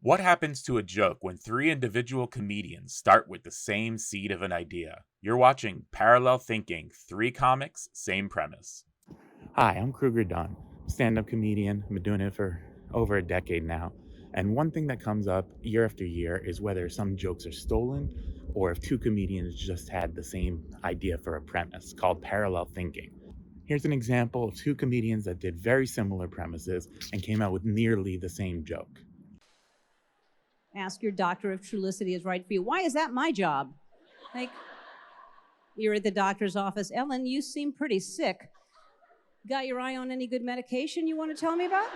What happens to a joke when three individual comedians start with the same seed of an idea? You're watching Parallel Thinking, three comics, same premise. Hi, I'm Kruger Dunn, stand-up comedian. I've been doing it for over a decade now. And one thing that comes up year after year is whether some jokes are stolen or if two comedians just had the same idea for a premise called parallel thinking. Here's an example of two comedians that did very similar premises and came out with nearly the same joke. Ask your doctor if Trulicity is right for you. Why is that my job? Like, you're at the doctor's office. Ellen, you seem pretty sick. Got your eye on any good medication you want to tell me about?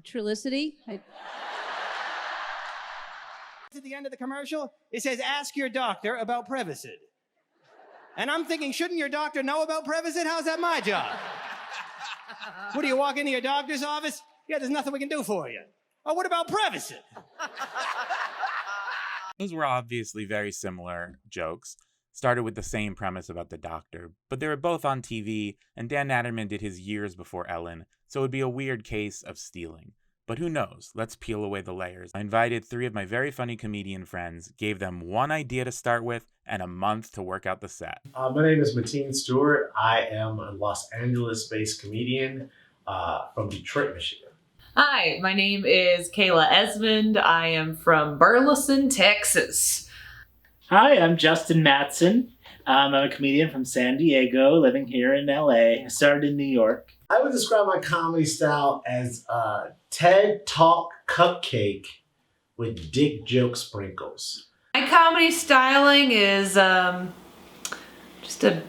Trulicity? At the end of the commercial, it says, ask your doctor about Prevacid. And I'm thinking, shouldn't your doctor know about Prevacid? How's that my job? What, do you walk into your doctor's office? Yeah, there's nothing we can do for you. Oh, what about Prevacid? Those were obviously very similar jokes. Started with the same premise about the doctor, but they were both on TV, and Dan Natterman did his years before Ellen, so it would be a weird case of stealing. But who knows? Let's peel away the layers. I invited three of my very funny comedian friends, gave them one idea to start with, and a month to work out the set. My name is Mateen Stewart. I am a Los Angeles-based comedian from Detroit, Michigan. Hi, my name is Kayla Esmond. I am from Burleson, Texas. Hi, I'm Justin Mattson. I'm a comedian from San Diego, living here in LA. I started in New York. I would describe my comedy style as TED Talk cupcake with dick joke sprinkles. My comedy styling is just a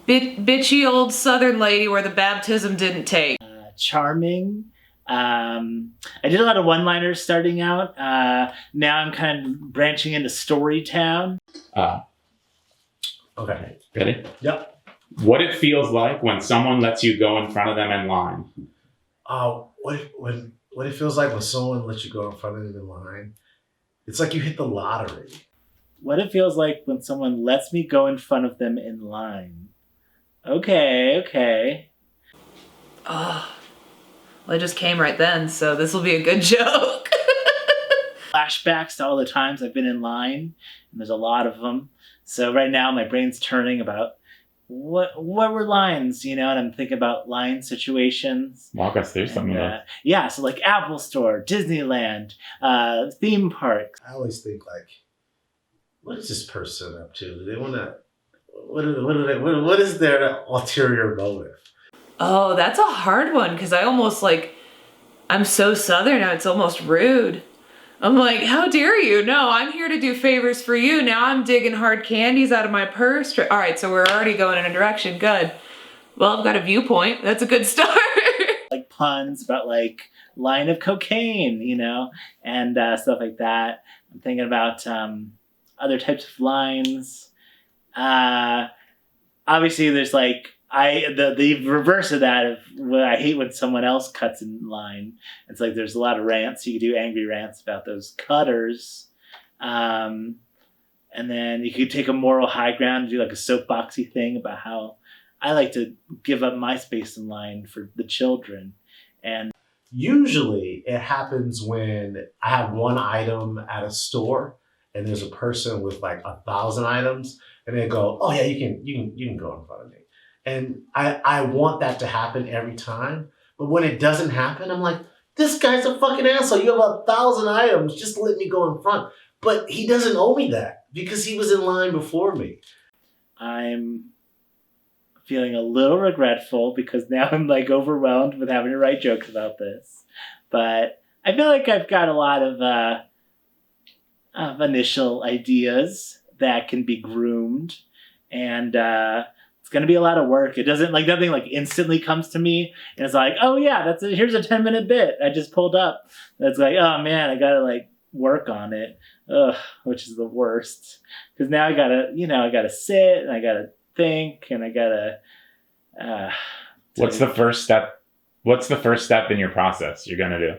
bitchy old Southern lady where the baptism didn't take. Charming. I did a lot of one-liners starting out. Now I'm kind of branching into Storytown. Okay. Ready? Yep. What it feels like when someone lets you go in front of them in line. What it feels like when someone lets you go in front of them in line. It's like you hit the lottery. What it feels like when someone lets me go in front of them in line. Okay. Oh, well, it just came right then, so this will be a good joke. Flashbacks to all the times I've been in line, and there's a lot of them. So right now my brain's turning about what were lines, and I'm thinking about line situations. Walk us through some of those. Yeah, so like Apple Store, Disneyland, theme parks. I always think like, what is this person up to? Do they want to? What is their ulterior motive? Oh, that's a hard one because I'm so Southern now, it's almost rude. I'm like, how dare you? No, I'm here to do favors for you. Now I'm digging hard candies out of my purse. All right, so we're already going in a direction. Good. Well, I've got a viewpoint. That's a good start. Like puns about like line of cocaine, and stuff like that. I'm thinking about other types of lines. Obviously, there's like the reverse of that of what I hate when someone else cuts in line. It's like there's a lot of rants. You could do angry rants about those cutters. And then you could take a moral high ground and do like a soapboxy thing about how I like to give up my space in line for the children. And usually it happens when I have one item at a store and there's a person with like 1,000 items and they go, oh yeah, you can go in front of me. And I want that to happen every time. But when it doesn't happen, I'm like, this guy's a fucking asshole. You have 1,000 items. Just let me go in front. But he doesn't owe me that because he was in line before me. I'm feeling a little regretful because now I'm like overwhelmed with having to write jokes about this. But I feel like I've got a lot of initial ideas that can be groomed. And it's going to be a lot of work. It doesn't nothing instantly comes to me and it's like, oh yeah, here's a 10-minute bit I just pulled up. That's like, oh man, I got to work on it. Ugh, which is the worst. Cause now I gotta sit and I gotta think and I gotta, What's the first step? What's the first step in your process you're going to do?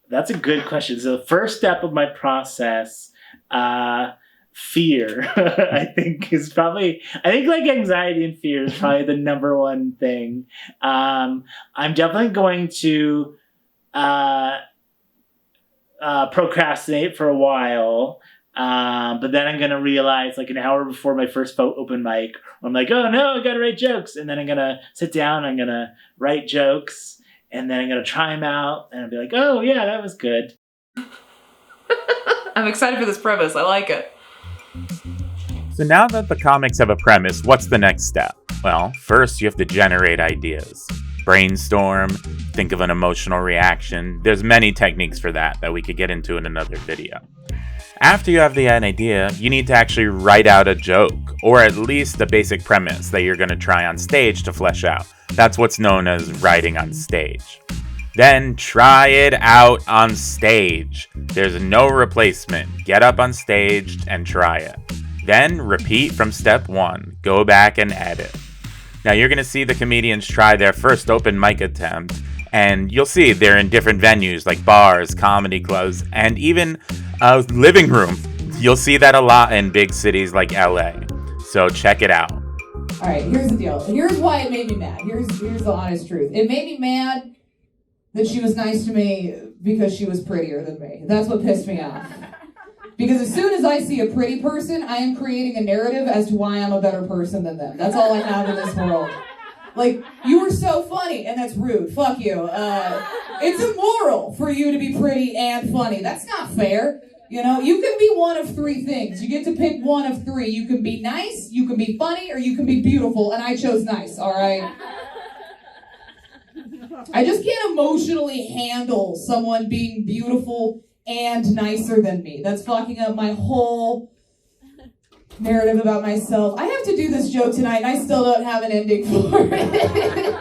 That's a good question. So the first step of my process, fear, I think like anxiety and fear is probably the number one thing. I'm definitely going to procrastinate for a while. But then I'm going to realize like an hour before my first open mic, I'm like, oh no, I got to write jokes. And then I'm going to sit down, I'm going to write jokes, and then I'm going to try them out, and I'll be like, oh yeah, that was good. I'm excited for this premise. I like it. So now that the comics have a premise, what's the next step? Well, first you have to generate ideas. Brainstorm, think of an emotional reaction. There's many techniques for that we could get into in another video. After you have the idea, you need to actually write out a joke, or at least the basic premise that you're going to try on stage to flesh out. That's what's known as writing on stage. Then try it out on stage. There's no replacement. Get up on stage and try it. Then repeat from step 1. Go back and edit. Now you're going to see the comedians try their first open mic attempt, and you'll see they're in different venues like bars, comedy clubs, and even a living room. You'll see that a lot in big cities like LA. So check it out. All right, here's the deal. Here's why it made me mad. Here's the honest truth. It made me mad that she was nice to me because she was prettier than me. That's what pissed me off. Because as soon as I see a pretty person, I am creating a narrative as to why I'm a better person than them. That's all I have in this world. Like, you were so funny, and that's rude. Fuck you. It's immoral for you to be pretty and funny. That's not fair. You know, you can be one of 3 things. You get to pick one of 3. You can be nice, you can be funny, or you can be beautiful, and I chose nice, all right? I just can't emotionally handle someone being beautiful and nicer than me. That's fucking up my whole narrative about myself. I have to do this joke tonight, and I still don't have an ending for it.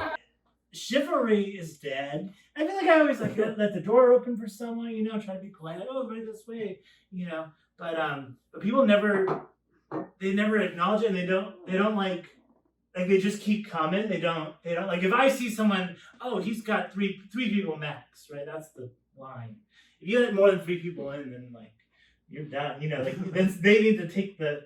Chivalry is dead. I feel like I always like let the door open for someone, you know, try to be polite. Like, oh, right this way, you know. But people never acknowledge it, and they don't like they just keep coming. They don't like if I see someone, oh, he's got three people max, right? That's the line. If you let more than 3 people in, then like you're done. You know, like then they need to take the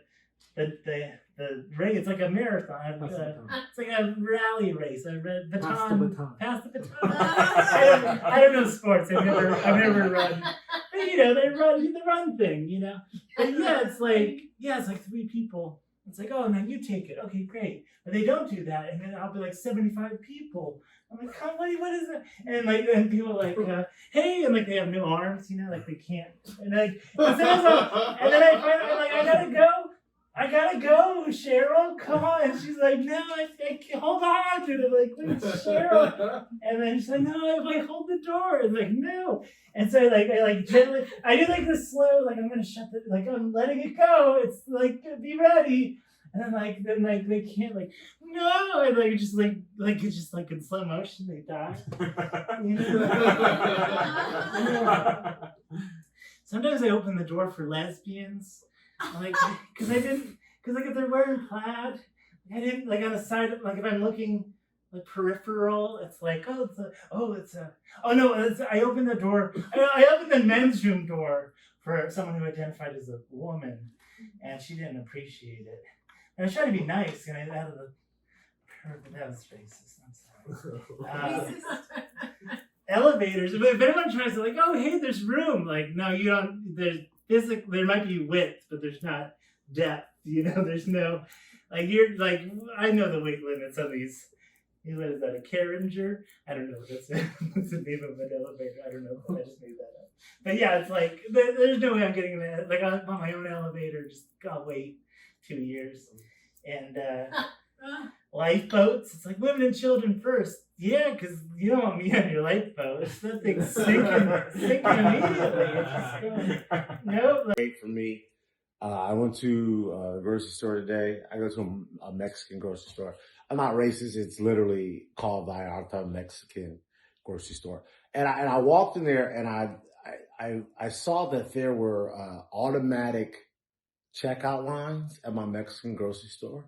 ring. It's like a marathon. It's like a rally race. I read baton. Pass the baton. I don't know sports. I've never run. But you know, they run the run thing. You know. But yeah, it's like 3 people. It's like, oh, now you take it. Okay, great. But they don't do that, and then I'll be like 75 people. I'm like, what is it? And like, then people are like, hey, and like they have no arms, you know, like they can't. And like, and then I finally like, I gotta go, Cheryl, come on. And she's like, no, I can't, hold on. And I'm like, wait, Cheryl. And then she's like, no, I hold the door. And like, no. And so I gently, I do like this slow, like I'm gonna shut the, like I'm letting it go. It's like, be ready. And then they can't like, no, and like it's just like in slow motion they die. You know? Sometimes I open the door for lesbians, like because if they're wearing plaid, I didn't like on the side, like if I'm looking like peripheral, it's like I opened the door, I opened the men's room door for someone who identified as a woman, and she didn't appreciate it. I was trying to be nice, and that was racist. I'm sorry. Elevators. If anyone tries to like, oh hey, there's room. Like, no, you don't. There might be width, but there's not depth. You know, there's no like you're like I know the weight limits on these. What is that? A Carringer? I don't know. That's the name of an elevator. I don't know. I just made that up. But yeah, it's like there's no way I'm getting that. Like I want my own elevator. Just gotta wait 2 years. And lifeboats, it's like women and children first. Yeah, because you don't want me on your lifeboat. It's that thing sinking immediately. It's just going, nope. Great for me. I went to a grocery store today. I go to a Mexican grocery store. I'm not racist. It's literally called Vallarta Mexican grocery store. And I walked in there and I saw that there were automatic checkout lines at my Mexican grocery store.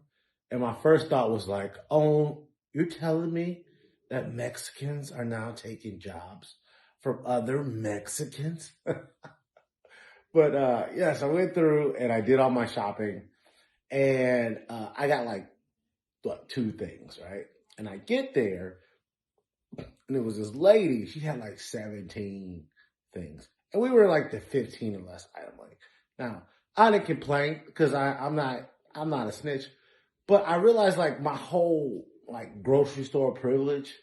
And my first thought was like, oh, you're telling me that Mexicans are now taking jobs from other Mexicans? But yes, I went through and I did all my shopping, and I got like what, 2 things, right? And I get there, and it was this lady. She had like 17 things, and we were like the 15 or less item lane. Now I didn't complain because I'm not a snitch, but I realized like my whole like grocery store privilege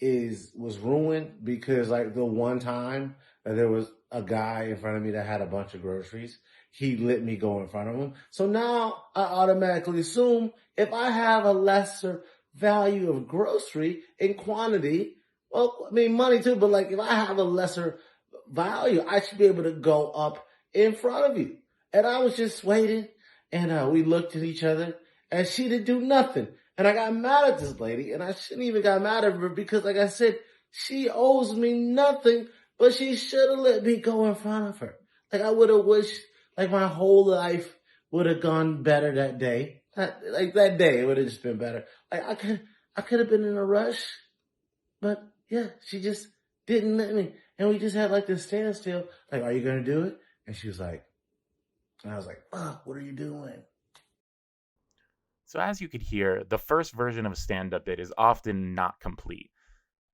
was ruined because like the one time that there was a guy in front of me that had a bunch of groceries, he let me go in front of him. So now I automatically assume if I have a lesser value of grocery in quantity, well, I mean money too, but like if I have a lesser value, I should be able to go up in front of you. And I was just waiting, and we looked at each other, and she didn't do nothing. And I got mad at this lady, and I shouldn't even got mad at her because, like I said, she owes me nothing, but she should have let me go in front of her. Like I would have wished, like my whole life would have gone better that day. Like that day, it would have just been better. Like I could have been in a rush, but yeah, she just didn't let me, and we just had like this standstill. Like, are you gonna do it? And she was like, and I was like, what are you doing? So as you could hear, the first version of a stand-up bit is often not complete.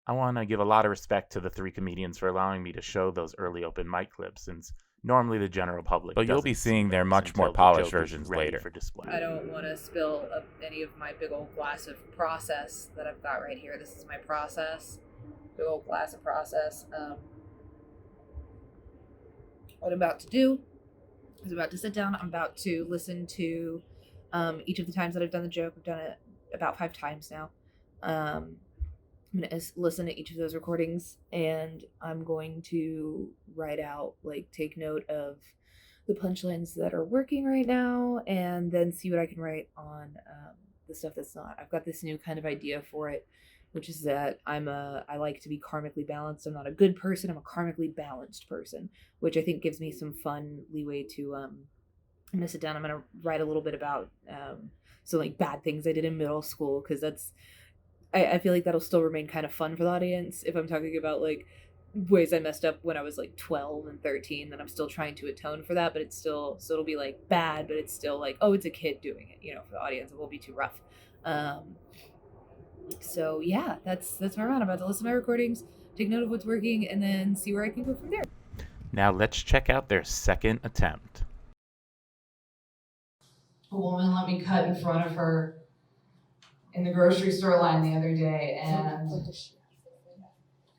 I want to give a lot of respect to the 3 comedians for allowing me to show those early open mic clips, since normally the general public But you'll be doesn't see seeing their those much until more the polished joke is versions ready later. for display. I don't want to spill any of my big old glass of process that I've got right here. This is my process. Big old glass of process. What I'm about to do is I'm about to sit down. I'm about to listen to each of the times that I've done the joke. I've done it about 5 times now. I'm going to listen to each of those recordings, and I'm going to write out, like, take note of the punchlines that are working right now, and then see what I can write on the stuff that's not. I've got this new kind of idea for it, which is that I like to be karmically balanced. I'm not a good person. I'm a karmically balanced person, which I think gives me some fun leeway to, I'm going to sit down. I'm going to write a little bit about some like bad things I did in middle school, because I feel like that'll still remain kind of fun for the audience if I'm talking about like ways I messed up when I was like 12 and 13. Then I'm still trying to atone for that, but it's still, so it'll be like bad, but it's still like, oh, it's a kid doing it, for the audience. It won't be too rough. So yeah, that's where I'm at. I'm about to listen to my recordings, take note of what's working, and then see where I can go from there. Now let's check out their second attempt. A woman let me cut in front of her in the grocery store line the other day, and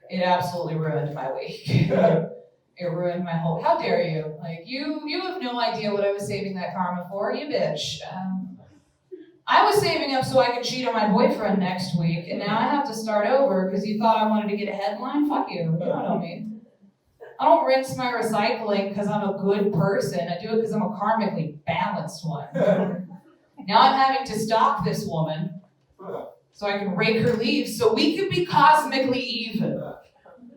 it absolutely ruined my week. It ruined my whole, how dare you? Like, you have no idea what I was saving that karma for, you bitch. I was saving up so I could cheat on my boyfriend next week, and now I have to start over because you thought I wanted to get a headline? Fuck you. You don't know me. I don't rinse my recycling because I'm a good person. I do it because I'm a karmically balanced one. Now I'm having to stalk this woman so I can rake her leaves so we can be cosmically even.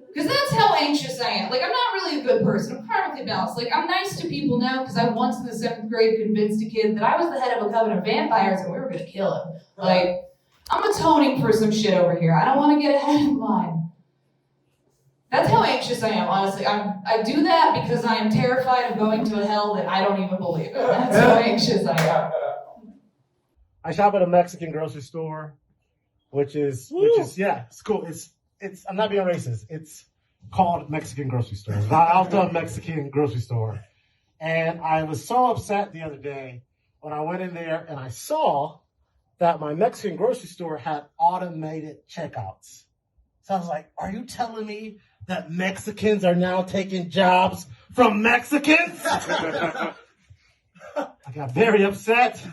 Because that's how anxious I am. Like, I'm not really a good person. I'm karmically balanced. Like, I'm nice to people now because I once in the 7th grade convinced a kid that I was the head of a coven of vampires and we were going to kill him. Like, I'm atoning for some shit over here. I don't want to get ahead in line. That's how anxious I am, honestly. I do that because I am terrified of going to a hell that I don't even believe in. That's how anxious I am. I shop at a Mexican grocery store, which is yeah, it's cool. It's I'm not being racist. It's called Mexican grocery store. It's Alta Mexican grocery store. And I was so upset the other day when I went in there and I saw that my Mexican grocery store had automated checkouts. So I was like, are you telling me that Mexicans are now taking jobs from Mexicans? I got very upset.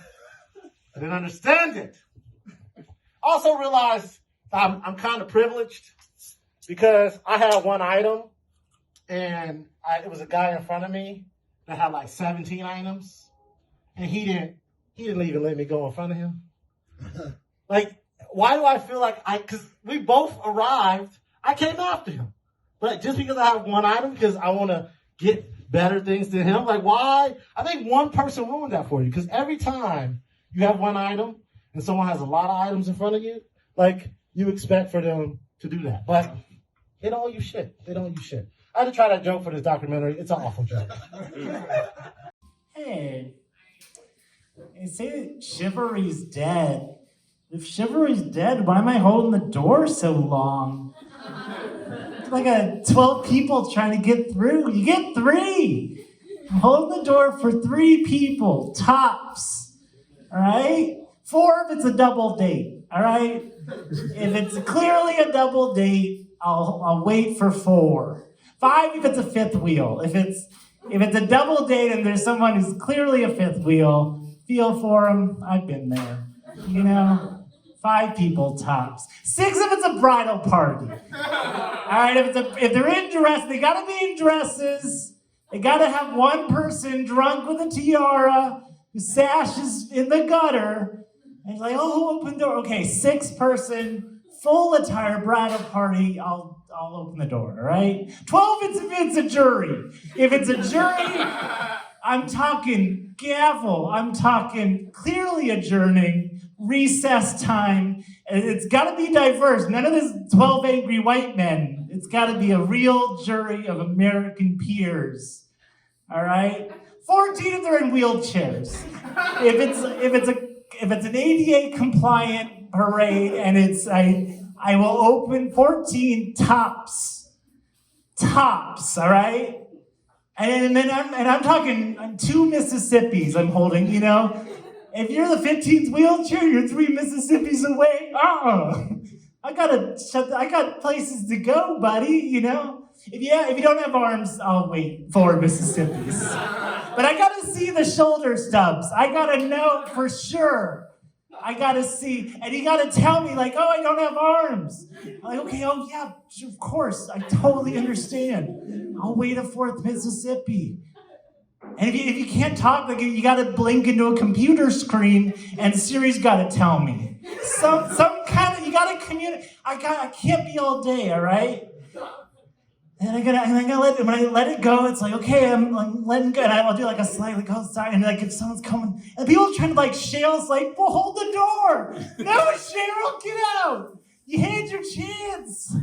I didn't understand it. Also realized I'm kind of privileged because I had one item and it was a guy in front of me that had like 17 items, and he didn't even let me go in front of him. Like, why do I feel like because we both arrived, I came after him. But just because I have one item, because I want to get better things than him, like why? I think one person ruined that for you, because every time you have one item and someone has a lot of items in front of you, like you expect for them to do that. But they don't owe you shit. They don't owe you shit. I had to try that joke for this documentary. It's an awful joke. Hey, they say chivalry's dead. If chivalry's dead, why am I holding the door so long? It's like 12 people trying to get through. You get 3. I'm holding the door for 3 people, tops. All right? 4 if it's a double date. All right? If it's clearly a double date, I'll wait for 4. 5 if it's a 5th wheel. If it's a double date and there's someone who's clearly a 5th wheel, feel for them. I've been there. You know? 5 people tops. 6 if it's a bridal party. All right, if they're in dress, they gotta be in dresses. They gotta have one person drunk with a tiara who sashes in the gutter. And he's like, oh, open door. Okay, 6 person, full attire bridal party. I'll open the door, all right? 12 if it's a jury. If it's a jury, I'm talking gavel. I'm talking clearly adjourning, recess time. And it's got to be diverse. None of this 12 angry white men. It's got to be a real jury of American peers. All right? 14 if they're in wheelchairs. If it's an ADA compliant parade and I will open 14 tops. Tops, all right? And then I'm talking 2 Mississippis I'm holding, you know? If you're the 15th wheelchair, you're 3 Mississippis away. I got places to go, buddy, you know? If you don't have arms, I'll wait 4 Mississippis. But I gotta see the shoulder stubs. I gotta know for sure. I gotta see, and you gotta tell me like, oh, I don't have arms. I'm like, okay, oh yeah, of course, I totally understand. I'll wait a 4th Mississippi. And if you can't talk, like you gotta blink into a computer screen, and Siri's gotta tell me. Some kind of, you gotta communicate. I can't be all day, all right? And I gotta let it, when I let it go, it's like, okay, I'm like letting go, and I'll do like a slide, like, oh, sorry, and like if someone's coming, and people are trying to like, Cheryl's like, well, hold the door. No, Cheryl, get out. You had your chance.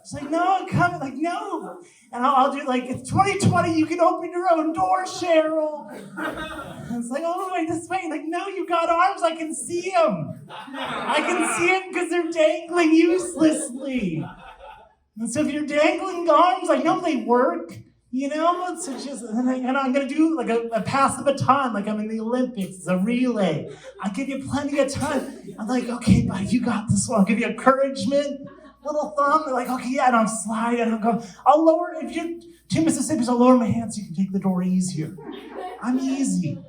It's like, no, I'm coming, like, no. And I'll do like, it's 2020, you can open your own door, Cheryl. And it's like, oh, wait, this way. Like, no, you got arms, I can see them. I can see them because they're dangling uselessly. And so if you're dangling arms, I know they work, you know? It's just, and I'm going to do like a pass the baton, like I'm in the Olympics. It's a relay. I'll give you plenty of time. I'm like, okay, buddy, you got this one. I'll give you encouragement, little thumb. They're like, okay, yeah, and I'll slide, and I'll go. I'll lower, if you're 2 Mississippis, I'll lower my hand so you can take the door easier. I'm easy.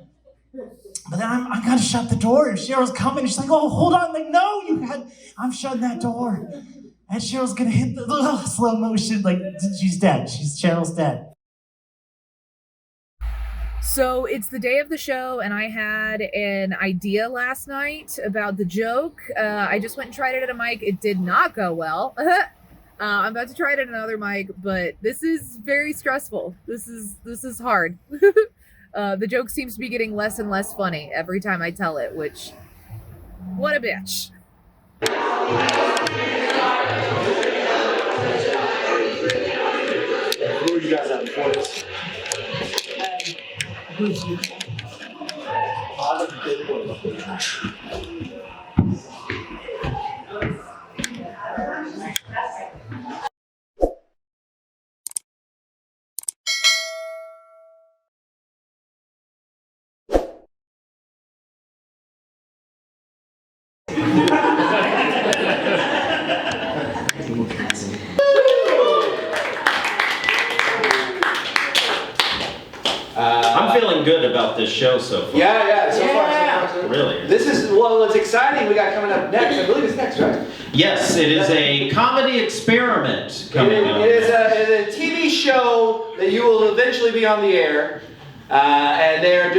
But then I got to shut the door, and Cheryl's coming, and she's like, oh, hold on. I'm like, no, I'm shutting that door. And Cheryl's gonna hit the slow motion, like she's dead. Cheryl's dead. So it's the day of the show, and I had an idea last night about the joke. I just went and tried it at a mic. It did not go well. I'm about to try it at another mic, but this is very stressful. This is hard. The joke seems to be getting less and less funny every time I tell it, which, what a bitch. Who are you guys at before this? I'm feeling good about this show so far. Yeah, so far. Really? This is, well, it's exciting. We got coming up next. I believe it's next, right? Yes, it is a comedy experiment coming up. It is a TV show that you will eventually be on the air. And they're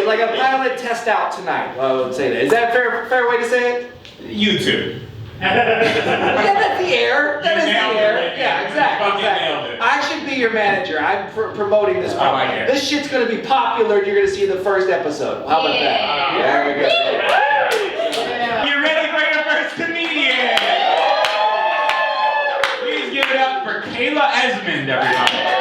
like a pilot test out tonight. I would say that. Is that a fair way to say it? YouTube. Yeah, that's the air. That is the air. It. Yeah, exactly. Nailed it. I should be your manager. I'm promoting this. I like it. This shit's gonna be popular, and you're gonna see the first episode. How about that? There we go. Yeah. You ready for your first comedian? Please give it up for Kayla Esmond, everybody.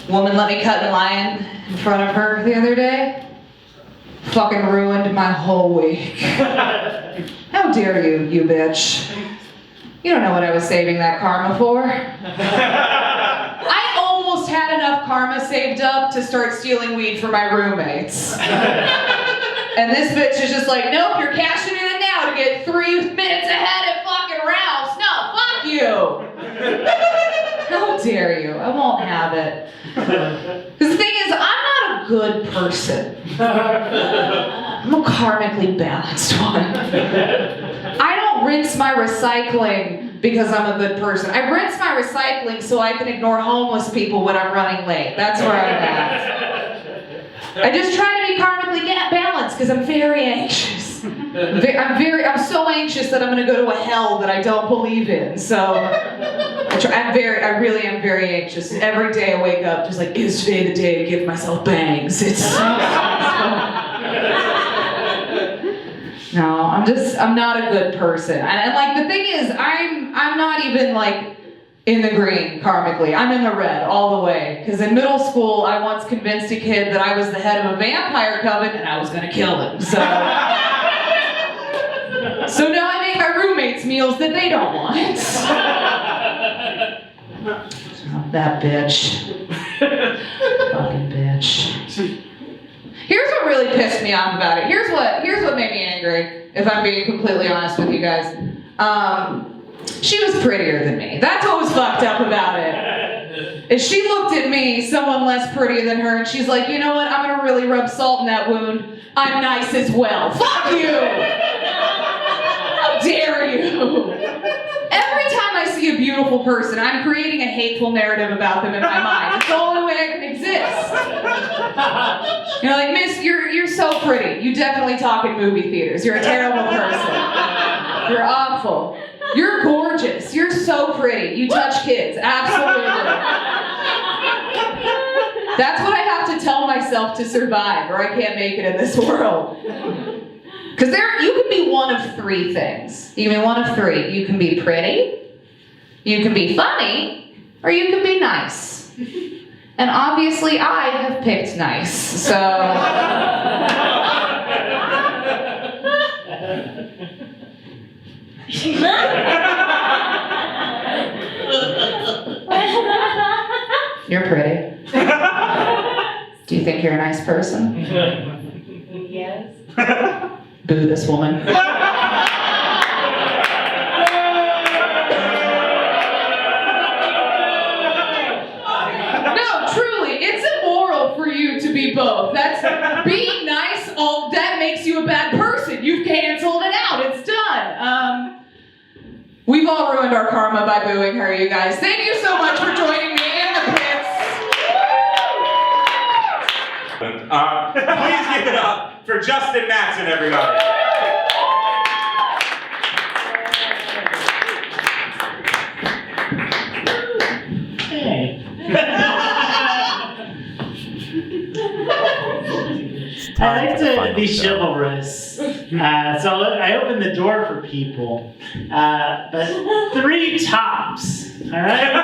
Woman let me cut in line in front of her the other day. Fucking ruined my whole week. How dare you, you bitch. You don't know what I was saving that karma for. I almost had enough karma saved up to start stealing weed from my roommates. And this bitch is just like, nope, you're cashing it in now to get 3 minutes ahead at fucking Ralph's. No, fuck you. How dare you? I won't have it. Because the thing is, I'm not a good person. I'm a karmically balanced one. I don't rinse my recycling because I'm a good person. I rinse my recycling so I can ignore homeless people when I'm running late. That's where I'm at. I just try to be karmically balanced because I'm very anxious. I'm so anxious that I'm going to go to a hell that I don't believe in. So I really am very anxious. Every day I wake up just like, is today the day to give myself bangs? No, I'm not a good person. And like the thing is, I'm not even like in the green karmically. I'm in the red all the way. Because in middle school, I once convinced a kid that I was the head of a vampire coven and I was going to kill him. So now I make my roommates meals that they don't want. That bitch. Fucking bitch. Here's what really pissed me off about it. Here's what made me angry, if I'm being completely honest with you guys. She was prettier than me. That's what was fucked up about it. Is she looked at me, someone less pretty than her, and she's like, you know what, I'm gonna really rub salt in that wound. I'm nice as well. Fuck you! How dare you? Every time I see a beautiful person, I'm creating a hateful narrative about them in my mind. It's the only way I can exist. You're like, miss, you're so pretty. You definitely talk in movie theaters. You're a terrible person. You're awful. You're gorgeous. You're so pretty. You touch kids. Absolutely. That's what I have to tell myself to survive, or I can't make it in this world. Because you can be one of 3 things. You can be one of 3. You can be pretty, you can be funny, or you can be nice. And obviously I have picked nice, so... You're pretty. Do you think you're a nice person? Yes. Boo this woman. No, truly, it's immoral for you to be both. That's being nice, that makes you a bad person. You've canceled it out. It's done. We've all ruined our karma by booing her, you guys. Thank you so much for joining me in the pits. Please give it up for Justin Matson, everybody. Hey. I like to be chivalrous, so I open the door for people, but 3 tops, all right?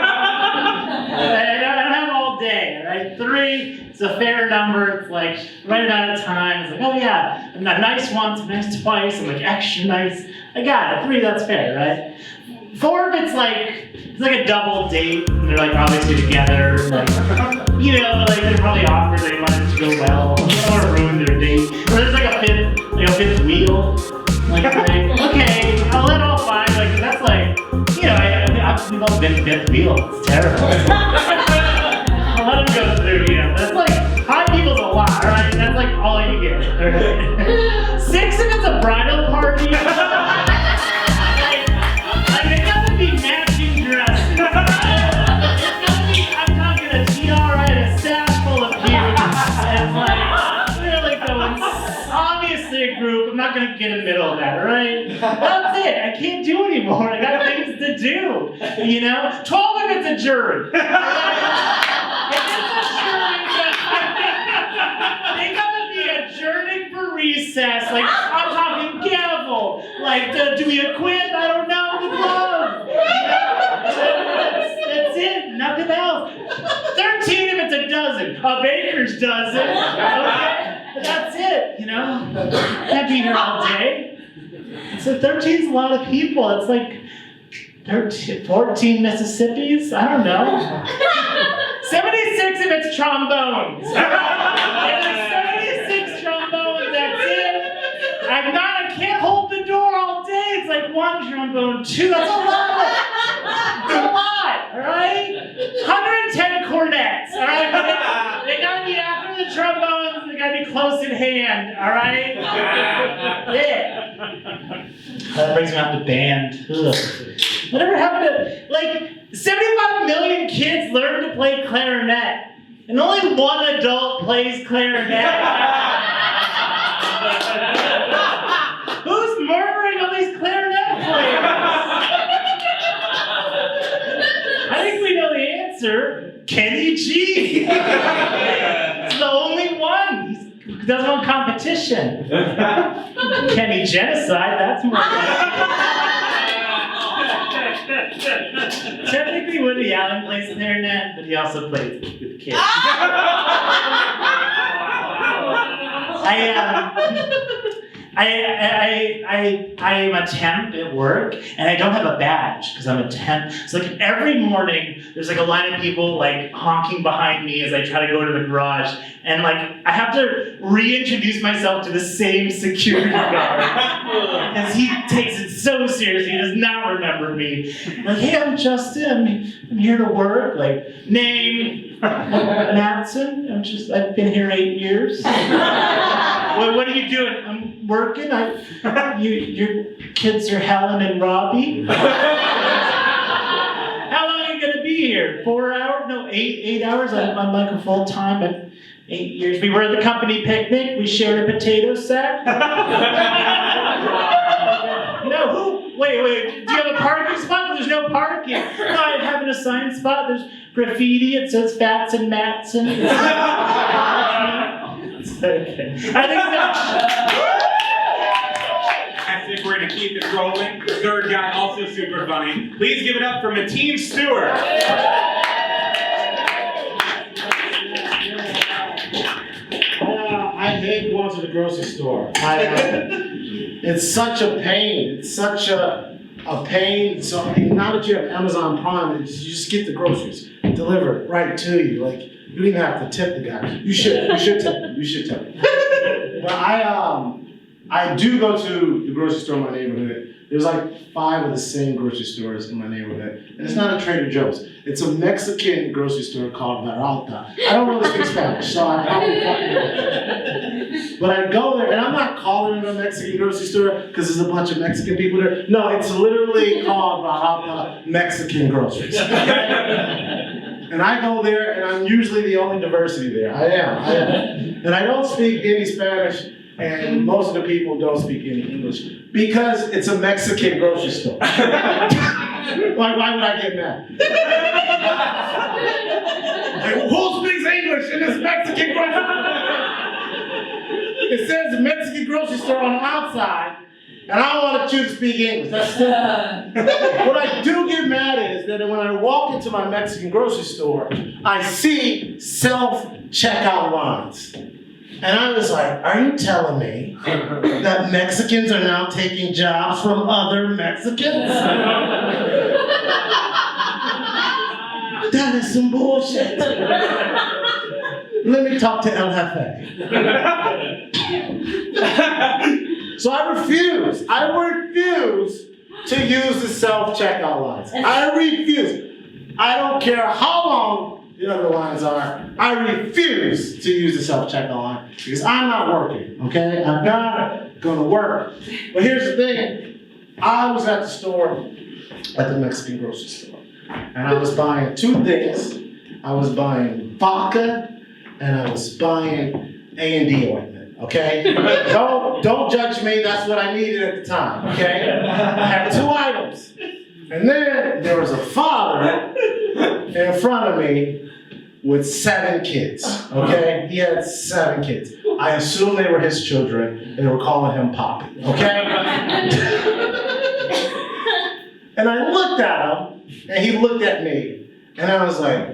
I don't have all day, all right? 3, it's a fair number. It's like right about a time. It's like, oh yeah, I'm not nice once, I'm nice twice, I'm like extra nice. I got it. 3, that's fair, right? 4, if it's like a double date, and they're like obviously together, like, you know, like they're probably awkward, they want it to go well, they don't want to ruin their date. Or there's like a fifth wheel. Like okay, I'll let all 5, like that's like, you know, we've all been fifth wheel, it's terrible. I'll let them go through, you know, that's like, 5 people's a lot, right? That's like all you get, right? 6 if it's a bridal party. Group, I'm not gonna get in the middle of that, right? That's it. I can't do anymore. I got things to do. You know? 12 if it's a jury. If it's a jury, they gotta be adjourning for recess. Like, I'm talking gavel. Like, do we acquit? I don't know. The glove. That's it. Nothing else. 13 if it's a a baker's dozen. Okay? But that's it, you know? Can't be here all day. So 13's a lot of people. It's like 14 Mississippis? I don't know. 76 of it's trombones. There's 76 trombones, that's it. I can't hold the door all day. It's like one trombone, two. That's a lot. It's a lot, all right? 110 cornets, all right? They gotta be after the trombones. They gotta be close in hand, all right? Yeah. That brings me out to band. Ugh. Whatever happened to, like, 75 million kids learn to play clarinet, and only one adult plays clarinet. Who's murdering all these clarinet players? I think we know the answer. Kenny G. He's the only one. He doesn't want competition. Kenny Genocide, that's more. Technically, Woody Allen plays clarinet, but he also plays with kids. I am a temp at work, and I don't have a badge because I'm a temp. So like every morning, there's like a line of people like honking behind me as I try to go to the garage, and like I have to reintroduce myself to the same security guard because he takes it so seriously. He does not remember me. Like, hey, I'm Justin. I'm here to work. Like, name Matson. I've been here 8 years. What are you doing? I'm working. Your kids are Helen and Robbie. How long are you gonna be here? 4 hours? No, 8 hours. I'm like a full time at 8 years. We were at the company picnic. We shared a potato sack. No, who? Wait. Do you have a parking spot? There's no parking. No, I have an assigned spot. There's graffiti. It says Fats and Matson. Okay. I think we're going to keep it rolling. The third guy, also super funny. Please give it up for Mateen Stewart. I hate going to the grocery store. It's such a pain. It's such a pain. So now that you have Amazon Prime, you just get the groceries delivered right to you. Like, you don't even have to tip the guy. You should tip him. But I do go to the grocery store in my neighborhood. There's like 5 of the same grocery stores in my neighborhood. And it's not a Trader Joe's. It's a Mexican grocery store called Peralta. I don't really speak Spanish, so I probably fucking know. But I go there, and I'm not calling it a Mexican grocery store because there's a bunch of Mexican people there. No, it's literally called Peralta Mexican Groceries. And I go there, and I'm usually the only diversity there. I am. And I don't speak any Spanish, and most of the people don't speak any English because it's a Mexican grocery store. Why would I get mad? Like, who speaks English in this Mexican grocery store? It says Mexican grocery store on the outside, and I want you to speak English. That's stupid. What I do get mad at is that when I walk into my Mexican grocery store, I see self-checkout lines. And I was like, are you telling me that Mexicans are now taking jobs from other Mexicans? That is some bullshit. Let me talk to El Jefe. So I refuse to use the self-checkout lines. I refuse. I don't care how long the other lines are. I refuse to use the self-checkout line because I'm not working, okay? I'm not gonna work. But here's the thing. I was at the store, at the Mexican grocery store, and I was buying 2 things. I was buying vodka, and I was buying A&D ointment, okay? Don't judge me, that's what I needed at the time, okay? I had 2 items. And then there was a father in front of me with 7 kids, okay? He had 7 kids. I assume they were his children. They were calling him Poppy, okay? And I looked at him, and he looked at me, and I was like,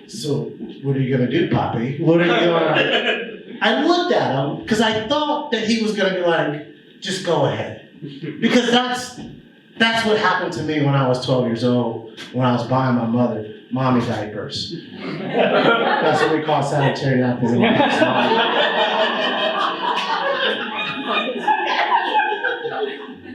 so what are you gonna do, Poppy? What are you gonna? I looked at him because I thought that he was gonna be like, just go ahead, because that's what happened to me when I was 12 years old, when I was buying my mother mommy diapers. That's what we call sanitary napkins in my house.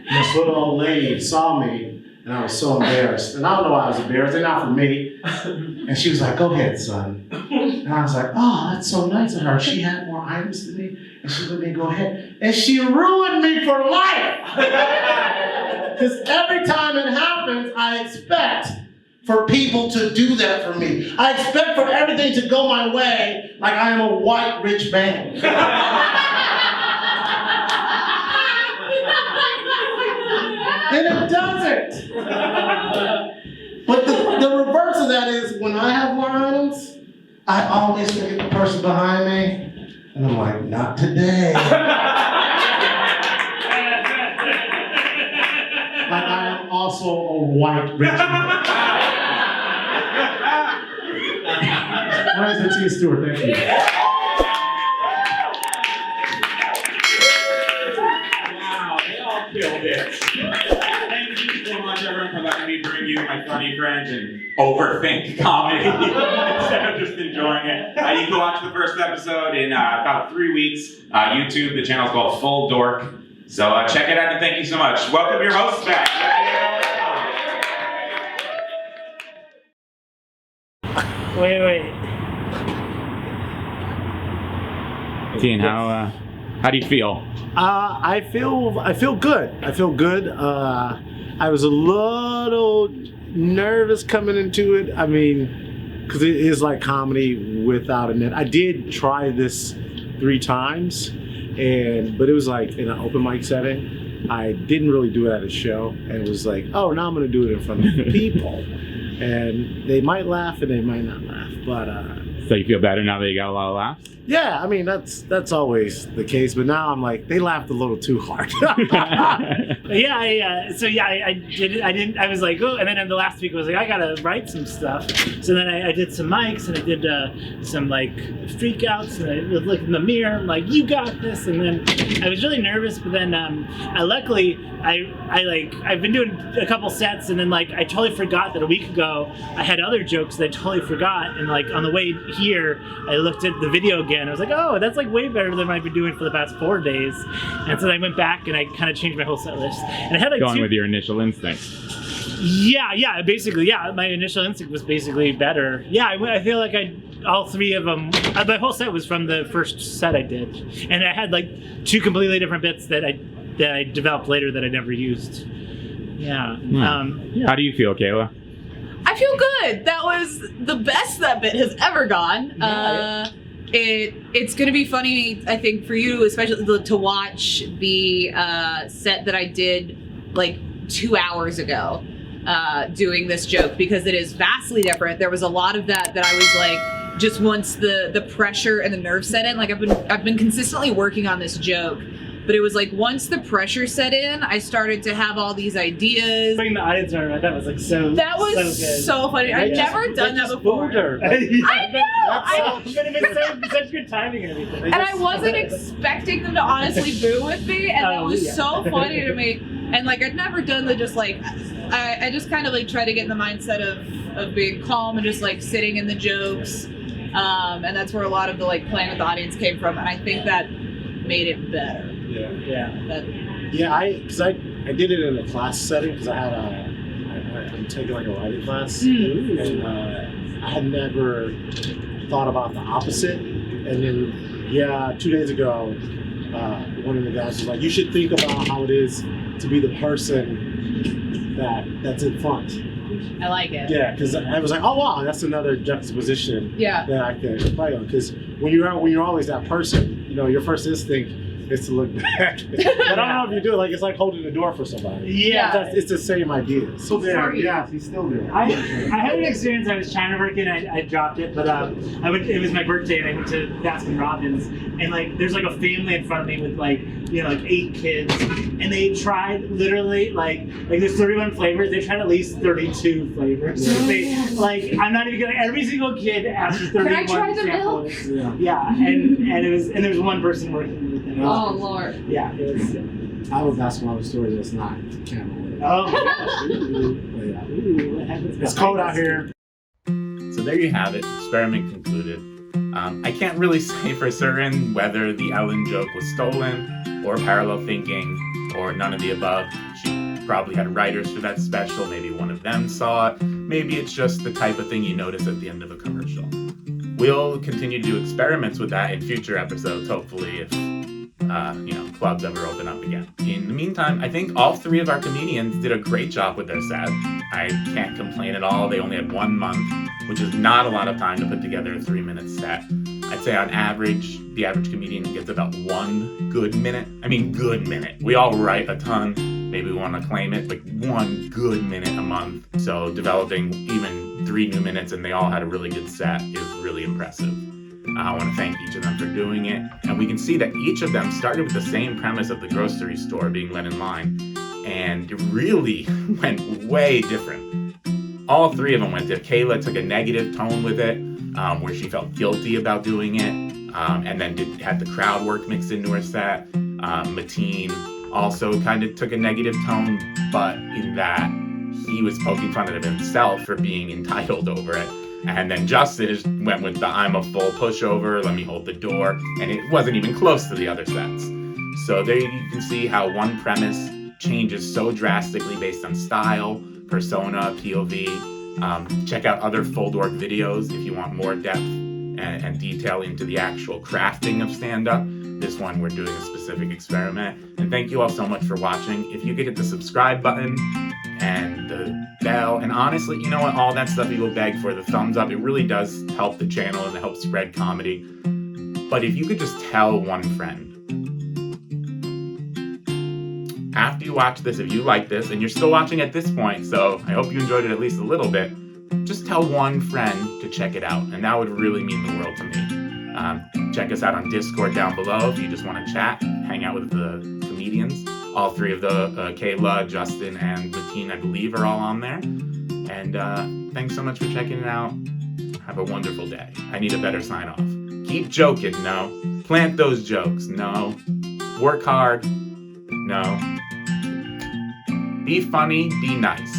This little old lady saw me, and I was so embarrassed. And I don't know why I was embarrassed. They're not for me. And she was like, go ahead, son. And I was like, oh, that's so nice of her. She had more items than me, and she let me go ahead. And she ruined me for life. Because every time it happens, I expect for people to do that for me. I expect for everything to go my way like I am a white rich man. And it doesn't. But the reverse of that is when I have more items, I always forget the person behind me. And I'm like, not today. Like I am also a white rich man. All right, that's Tia Stewart. Thank you. Wow, they all killed it. Thank you so much, everyone, for letting me bring you my funny friends and overthink comedy instead of just enjoying it. You can watch the first episode in about 3 weeks. YouTube, the channel's called Full Dork. So check it out and thank you so much. Welcome your hosts back. Wait. Dean, how do you feel? I feel good. I feel good. I was a little nervous coming into it. I mean, because it is like comedy without a net. I did try this 3 times, but it was like in an open mic setting. I didn't really do it at a show, and it was like, oh, now I'm going to do it in front of people, and they might laugh and they might not laugh. But So you feel better now that you got a lot of laughs? yeah, I mean that's always the case. But now I'm like, they laughed a little too hard. I was like, oh, and then in the last week I was like, I gotta write some stuff. So then I did some mics and I did some like freak outs, and I was looking in the mirror, I'm like, you got this. And then I was really nervous, but then luckily I've been doing a couple sets, and then like I totally forgot that a week ago I had other jokes that I totally forgot, and like on the way here I looked at the video again. I was like, oh, that's like way better than I've been doing for the past 4 days. And so I went back and I kind of changed my whole set list. And I had like Going with your initial instinct. Yeah, basically, yeah. My initial instinct was basically better. Yeah, I feel like all 3 of them, my whole set was from the first set I did. And I had like 2 completely different bits that I developed later that I never used. Yeah. How do you feel, Kayla? I feel good. That was the best that bit has ever gone. It's going to be funny, I think, for you, especially to watch the set that I did like 2 hours ago doing this joke, because it is vastly different. There was a lot of that I was like, just once the pressure and the nerve set in, like I've been consistently working on this joke. But it was like once the pressure set in, I started to have all these ideas. Bring the audience around, that was like That was so funny. I've never done that before. I know. But it was such good timing and everything. And I wasn't expecting them to honestly boo with me, and that was so funny to me. And like I'd never done the just like I just kind of like try to get in the mindset of being calm and just like sitting in the jokes. And that's where a lot of the like playing with the audience came from, and I think that made it better. I did it in a class setting because I'm taking like a writing class, and I had never thought about the opposite. And then 2 days ago, one of the guys was like, you should think about how it is to be the person that's in front. I like it. Yeah, because I was like, oh wow, that's another juxtaposition that I can play on. Because when you're always that person, your first instinct is to look back. But I don't know if you do it. Like it's like holding the door for somebody. Yeah. It's the same idea. Still there. Yeah, he's still there. I had an experience. I was trying to work in. I dropped it, but it was my birthday, and I went to Baskin Robbins, and like there's like a family in front of me with like 8 kids, and they tried literally like there's 31 flavors. They tried at least 32 flavors. They I'm not even gonna. Every single kid asked for 31 Can I try the samples. milk? Yeah, and there was one person working with them. Oh Lord. Yeah, it was. I have a basketball story that's not camel. Oh my gosh. Ooh, what happens? It's cold out here. So there you have it, experiment concluded. I can't really say for certain whether the Ellen joke was stolen or parallel thinking or none of the above. She probably had writers for that special, maybe one of them saw it, maybe it's just the type of thing you notice at the end of a commercial. We'll continue to do experiments with that in future episodes, hopefully, if clubs ever open up again. In the meantime, I think all 3 of our comedians did a great job with their set. I can't complain at all. They only had 1 month, which is not a lot of time to put together a 3-minute set. I'd say on average, the average comedian gets about 1 good minute. I mean, good minute. We all write a ton. Maybe we want to claim it, but 1 good minute a month. So developing even 3 new minutes and they all had a really good set is really impressive. I want to thank each of them for doing it. And we can see that each of them started with the same premise of the grocery store being let in line. And it really went way different. All 3 of them went there. Kayla took a negative tone with it, where she felt guilty about doing it, and then had the crowd work mixed into her set. Mateen also kind of took a negative tone, but in that he was poking fun at himself for being entitled over it. And then Justin went with the I'm a full pushover, let me hold the door, and it wasn't even close to the other sets. So there you can see how one premise changes so drastically based on style, persona, POV. Check out other Full Dork videos if you want more depth and detail into the actual crafting of stand-up. This one, we're doing a specific experiment. And thank you all so much for watching. If you could hit the subscribe button and the bell, and honestly, you know what, all that stuff you will beg for, the thumbs up, it really does help the channel and it helps spread comedy. But if you could just tell one friend, after you watch this, if you like this, and you're still watching at this point, so I hope you enjoyed it at least a little bit, just tell one friend to check it out, and that would really mean the world to me. Check us out on Discord down below if you just want to chat, hang out with the comedians. All 3 of the Kayla, Justin, and Mateen, I believe, are all on there. And thanks so much for checking it out. Have a wonderful day. I need a better sign off. Keep joking, no. Plant those jokes, no. Work hard, no. Be funny, be nice.